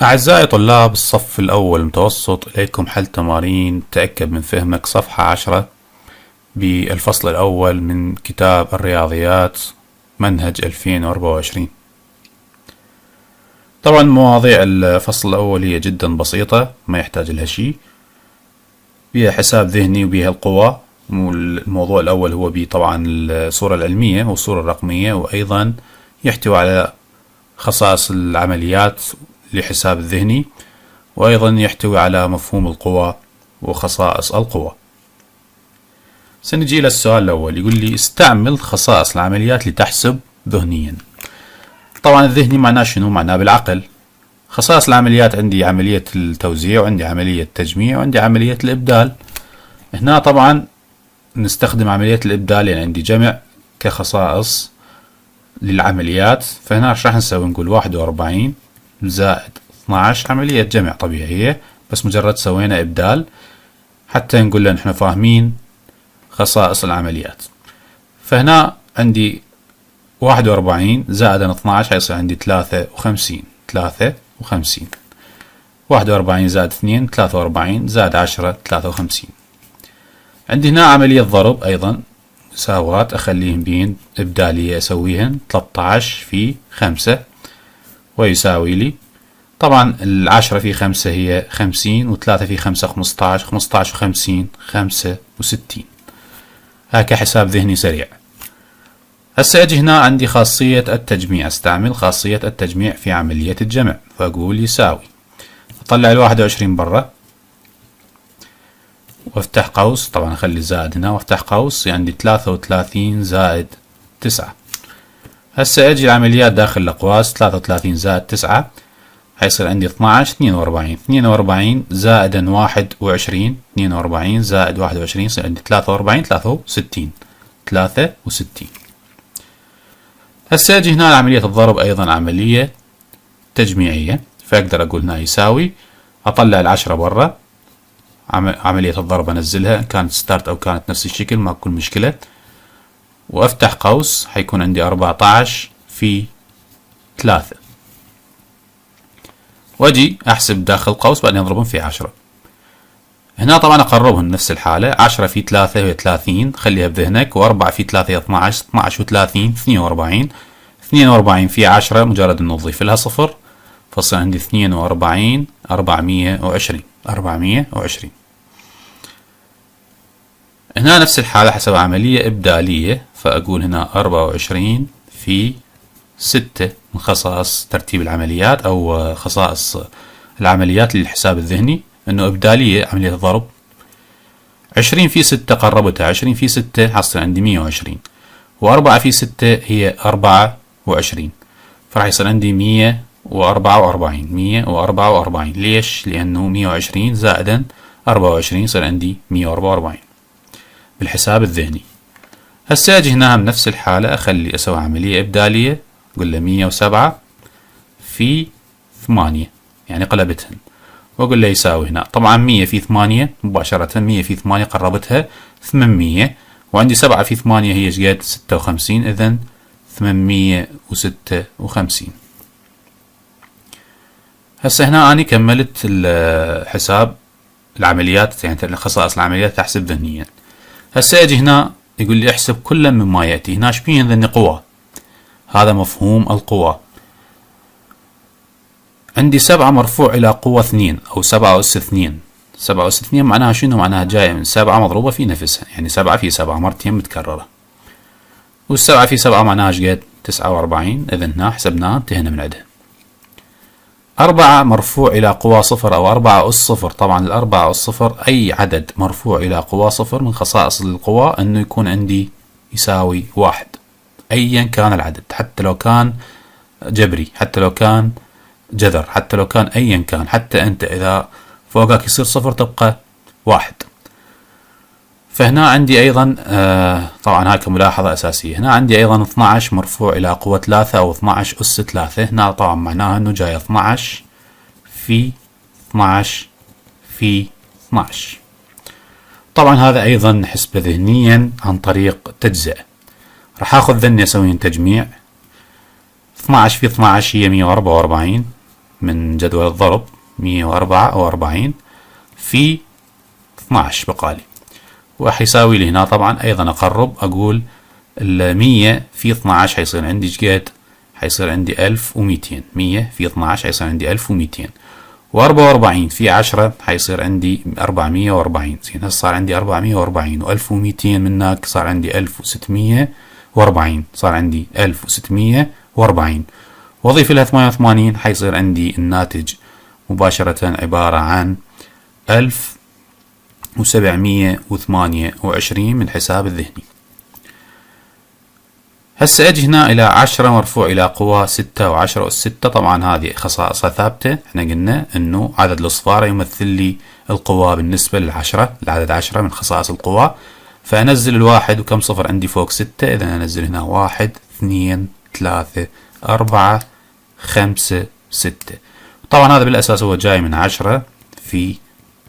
أعزائي طلاب الصف الأول المتوسط، إليكم حل تمارين تأكد من فهمك صفحة 10 بالفصل الأول من كتاب الرياضيات منهج 2024. طبعا مواضيع الفصل الأول هي جدا بسيطة، ما يحتاج لها شيء، بيها حساب ذهني وبيها القوى. الموضوع الأول هو طبعا الصورة العلمية والصورة الرقمية، وأيضا يحتوي على خصائص العمليات لحساب الذهني، وأيضا يحتوي على مفهوم القوى وخصائص القوى. سنجي إلى السؤال الأول، يقول لي استعمل خصائص العمليات لتحسب ذهنيا. طبعا الذهني معناه شنو؟ معناه بالعقل. خصائص العمليات عندي عملية التوزيع، وعندي عملية التجميع، وعندي عملية الإبدال. هنا طبعا نستخدم عملية الإبدال، يعني عندي جمع كخصائص للعمليات، فهنا ايش راح نسوي؟ نقول 41 زائد 12 عملية جمع طبيعية، بس مجرد سوينا إبدال حتى نقول لأن احنا فاهمين خصائص العمليات. فهنا عندي 41 زائد 12 هيصير عندي 53. 41 زائد 2 43 زائد 10 53. عندي هنا عملية ضرب أيضا مساوات، أخليهم بين إبدالية أسويهن 13 في 5 ويساوي لي طبعا 10 في 5 هي 50، و3 في 5 15، 15 و50 65. هكا حساب ذهني سريع. هسه أجي هنا عندي خاصية التجميع، استعمل خاصية التجميع في عملية الجمع، فأقول يساوي، أطلع 21 برا وافتح قوس، طبعا اخلي الزائد هنا وافتح قوس، عندي 33 زائد 9. هسه اجي العمليات داخل الاقواس، 33 زائد 9 هيصير عندي 12 42. 42 زائد 21 42 زائد 21 يصير عندي 43 63. هسه اجي هنا عملية الضرب ايضا عملية تجميعية، فاقدر اقول هنا يساوي، اطلع العشرة برا، عملية الضرب انزلها، كانت ستارت او كانت نفس الشكل ما كل مشكلة، وافتح قوس، حيكون عندي 14 في 3، واجي احسب داخل قوس بعدين اضربهم في 10. هنا طبعا اقربهم نفس الحالة، 10 في 3 هي 30 خليها بذهنك، و4 في 3 هي 12 12 و30 42. 42 في 10 مجرد انه نضيف لها صفر، فصل عندي 42 420. هنا نفس الحالة حسب عملية إبدالية، فأقول هنا 24 في 6 من خصائص ترتيب العمليات أو خصائص العمليات للحساب الذهني، إنه إبدالية عملية ضرب. 20 في 6 قربتها، 20 في 6 حصل عندي 120، و4 في 6 هي 24، فراح يصير عندي 144. ليش؟ لأنه 120 زائدا 24 يصير عندي 144 بالحساب الذهني. هسه اجي هنا بنفس الحالة اخلي اسوي عملية ابدالية، اقول له 107 في 8 يعني قلبتهن، واقول له يساوي هنا طبعا 100 في 8 مباشرة، 100 في 8 قربتها 800، وعندي 7 في 8 هي شقد 56، اذا 856. هسه هنا أنا كملت الحساب العمليات، يعني خصائص العمليات تحسب ذهنيا. هسه أجي هنا يقول لي احسب كل مما يأتي، هنا شبين ذني قوى، هذا مفهوم القوى. عندي 7 مرفوع إلى قوة 2 أو 7 أس 2. 7 أس 2 معناها شنو؟ معناها جاية من 7 مضروبة في نفسها، يعني 7 في 7 مرتين متكررة، وال7 في 7 معناها شقد 49، إذا هنا حسبناها انتهينا من عندها. 4 مرفوع إلى قوى 0 أو 4 أس 0، طبعا ال4 أس 0 أي عدد مرفوع إلى قوى 0 من خصائص القوى أنه يكون عندي يساوي 1 أيا كان العدد، حتى لو كان جبري، حتى لو كان جذر، حتى لو كان أيا كان، حتى أنت إذا فوقك يصير 0 تبقى 1. فهنا عندي أيضا طبعا هاي كملاحظة أساسية، هنا عندي أيضا 12 مرفوع إلى قوة 3 أو 12 أس 3، هنا طبعا معناها أنه جاي 12 في 12 في 12. طبعا هذا أيضا نحسبه ذهنيا عن طريق تجزئة، راح أخذ ذني أسوي تجميع، 12 في 12 هي 144 من جدول الضرب 104 أو 40 في 12 بقالي، وحيساوي لي هنا طبعا أيضا أقرب أقول 100 في 12 حيصير عندي شقد؟ حيصير عندي 1200. 100 في 12 حيصير عندي 1200. و44 في 10 حيصير عندي 440. زين هسه صار عندي 440 و1200 من هناك صار عندي 1640. صار عندي 1640 واضيف لها 88 حيصير عندي الناتج مباشرة عبارة عن 1728 من حساب الذهني. هسه اجي هنا الى 10 مرفوع الى قوى 6 و10 أس 6. طبعا هذه خصائصها ثابتة، احنا قلنا انه عدد الاصفار يمثل لي القوى بالنسبة للعشرة، العدد 10 من خصائص القوى. فانزل الواحد وكم صفر عندي فوق 6، اذا انزل هنا 1 2 3 4 5 6. طبعا هذا بالاساس هو جاي من 10 في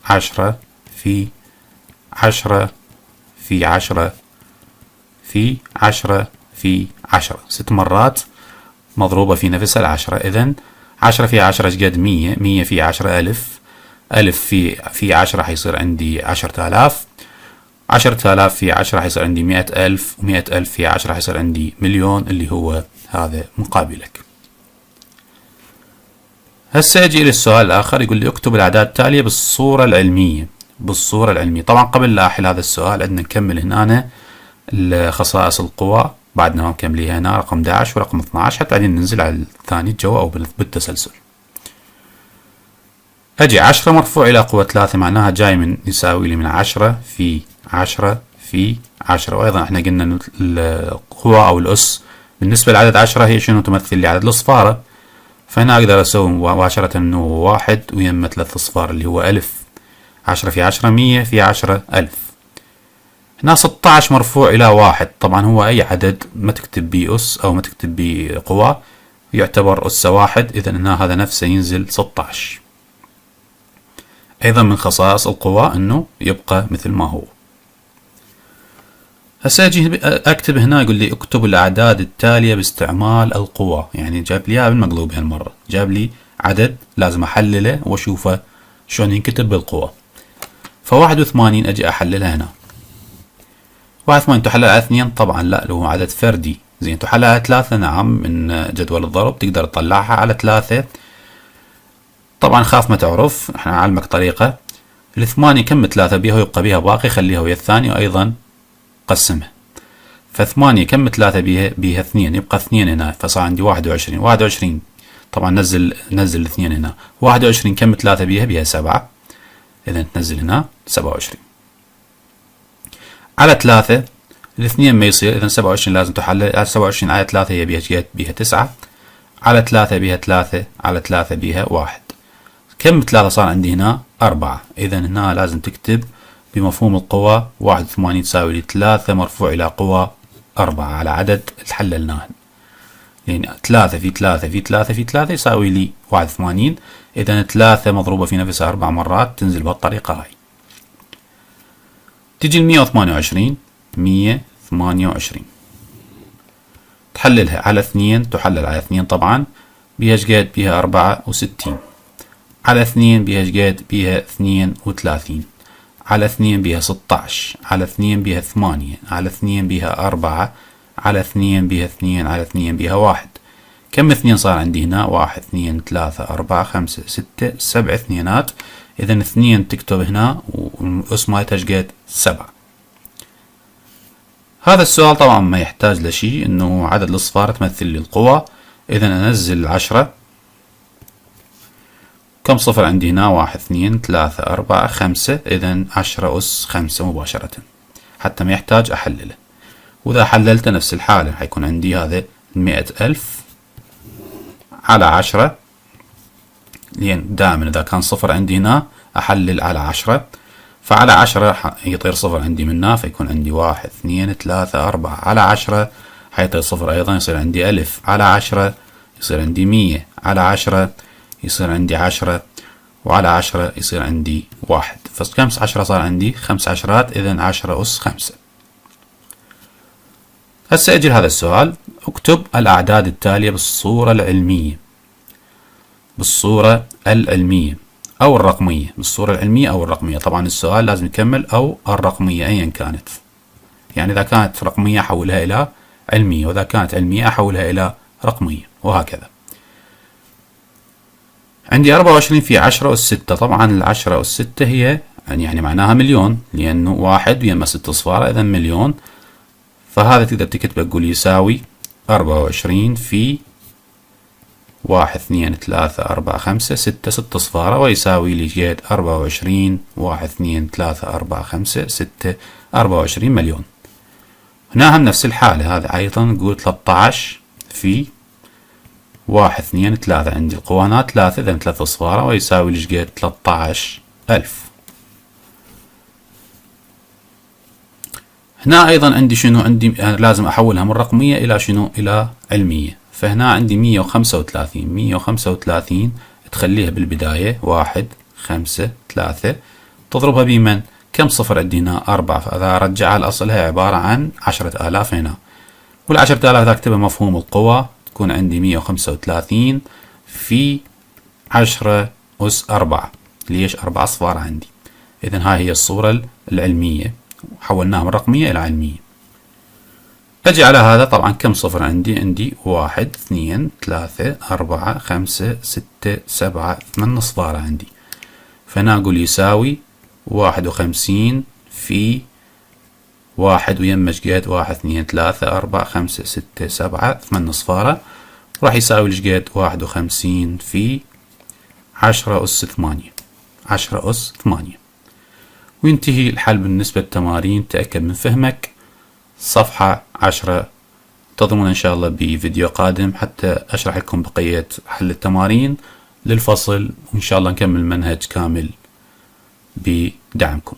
10 في 10 في 10 في 10 في 10، 6 مرات مضروبة في نفسها العشرة. إذن 10 في 10 شقد 100، 100 في 10 ألف، ألف في 10 حيصير عندي 10,000، 10,000 في 10 حيصير عندي 100,000، و100,000 في 10 حيصير عندي مليون، اللي هو هذا مقابلك. هسه أجي إلى السؤال الآخر، يقول لي اكتب الأعداد التالية بالصورة العلمية. بالصورة العلمية طبعا قبل لا أحل هذا السؤال عندنا نكمل هنا خصائص القوى، بعدنا ما مكمليها هنا رقم 11 ورقم 12 حتى بعدين ننزل على الثاني الجو أو بالتسلسل. أجي 10 مرفوع إلى قوة 3 معناها جاي من يساوي لي من 10 في 10 في 10، وأيضا احنا قلنا إنه القوة أو الأس بالنسبة لعدد 10 هي شنو تمثل لي؟ عدد الأصفار. فهنا أقدر أسوي مباشرة إنه 1 ويم 3 أصفار اللي هو 1000. 10 في 10 100 في 10 1000. هنا 16 مرفوع إلى 1، طبعا هو أي عدد ما تكتب بيه أس أو ما تكتب بيه قوة يعتبر أس 1، إذا هنا هذا نفسه ينزل 16. أيضا من خصائص القوة إنه يبقى مثل ما هو. هسه أجي أكتب هنا يقول لي اكتب الأعداد التالية باستعمال القوة، يعني جاب لي إياها بالمقلوب هالمرة، جاب لي عدد لازم أحلله وأشوفه شلون ينكتب بالقوة. ف81 أجي أحللها هنا. 81 تحلل على 2 طبعا لا، هو عدد فردي. زين تحلل على 3 نعم، من جدول الضرب تقدر تطلعها على 3. طبعا خاف ما تعرف، احنا نعلمك طريقة. ال8 كم 3 بيها ويبقى بيها باقي، خليها ويا الثانية وأيضا قسمها. ف8 كم 3 بيها 2، يبقى 2 هنا، فصار عندي 21. 21 طبعا نزل الاثنين هنا. 21 كم 3 بيها 7، إذا تنزل هنا 27 على 3. الاثنين ما يصير، إذا 27 لازم تحلل. 27 على 3 هي بيها 9، على 3 بيها 3، على 3 بيها 1. كم 3 صار عندي هنا 4، إذا هنا لازم تكتب بمفهوم القوة 81 تساوي لي 3 مرفوع إلى قوة 4 على عدد اللي حللناه، يعني 3 في 3 في 3 في 3 يساوي لي 81. إذا 3 مضروبة في نفسها 4 مرات تنزل بهالطريقة هاي. تجي 128 128 تحللها على 2، تحلل على 2 طبعا بيها شقد؟ بيها 64. على 2 بيها شقد؟ بيها 32. على 2 بيها 16. على 2 بيها 8. على 2 بيها 4. على 2 بيها 2. على 2 بيها 1. كم 2 صار عندي هنا؟ 1 2 3 4 5 6 7 اثنينات. إذا 2 تكتب هنا والأس مالتها شقد؟ 7. هذا السؤال طبعا ما يحتاج لشيء، إنه عدد الأصفار تمثل لي القوة. إذا أنزل 10. كم صفر عندي هنا؟ 1 2 3 4 5. إذا 10 أس 5 مباشرة حتى ما يحتاج أحلله. وإذا حللت نفس الحالة حيكون عندي هذا 100,000 على 10، لأن دائما إذا كان صفر عندي هنا أحلل على 10، فعلى 10 يطير صفر عندي منها، فيكون عندي 1 2 3 4 على 10 حيطير صفر أيضا، يصير عندي 1000 على 10 يصير عندي 100 على 10 يصير عندي 10 وعلى 10 يصير عندي 1. فكم 10 صار عندي 5 عشرات، إذا 10 أس 5. هسه أجي لهذا السؤال، اكتب الأعداد التالية بالصورة العلمية. بالصورة العلمية أو الرقمية، بالصورة العلمية أو الرقمية. طبعا السؤال لازم يكمل أو الرقمية أيا كانت، يعني إذا كانت رقمية أحولها إلى علمية، وإذا كانت علمية أحولها إلى رقمية، وهكذا. عندي 24 في 10 أس 6. طبعا 10 أس 6 هي يعني معناها مليون، لأنه واحد ويما 6 أصفار إذا مليون. فهذا تقدر تكتبه تقول يساوي 24 في 1 2 3 4 5 6 أصفار، ويساوي لي جيت 24 1 2 3 4 5 6 24 مليون. هنا هم نفس الحالة، هذا أيضا نقول 13 في 1 2 3. عندي القوة هنا 3 إذا 3 أصفار، ويساوي لي جيت 13,000. هنا أيضا عندي شنو؟ عندي لازم أحولها من رقمية إلى شنو؟ إلى علمية. فهنا عندي 135. 135 تخليها بالبداية 1 5 3، تضربها بمن؟ كم صفر عندي هنا؟ 4. فإذا رجعها لأصلها عبارة عن 10,000 هنا، وال10,000 إذا أكتبها مفهوم القوة تكون عندي 135 في 10 أس 4. ليش 4 أصفار عندي؟ إذن هاي هي الصورة العلمية، حولناها من رقمية إلى علمية. أجي على هذا، طبعا كم صفر عندي؟ عندي 1 2 3 4 5 6 7 8 أصفار عندي. فهنا أقول يساوي 51 في 1 ويما شقد 1 2 3 4 5 6 7 8 أصفار، راح يساوي شقد 51 في 10 أس 8. 10 أس 8. وينتهي الحل بالنسبة للتمارين. تأكد من فهمك. صفحة 10. انتظرونا إن شاء الله بفيديو قادم حتى أشرح لكم بقية حل التمارين للفصل، وإن شاء الله نكمل المنهج كامل بدعمكم.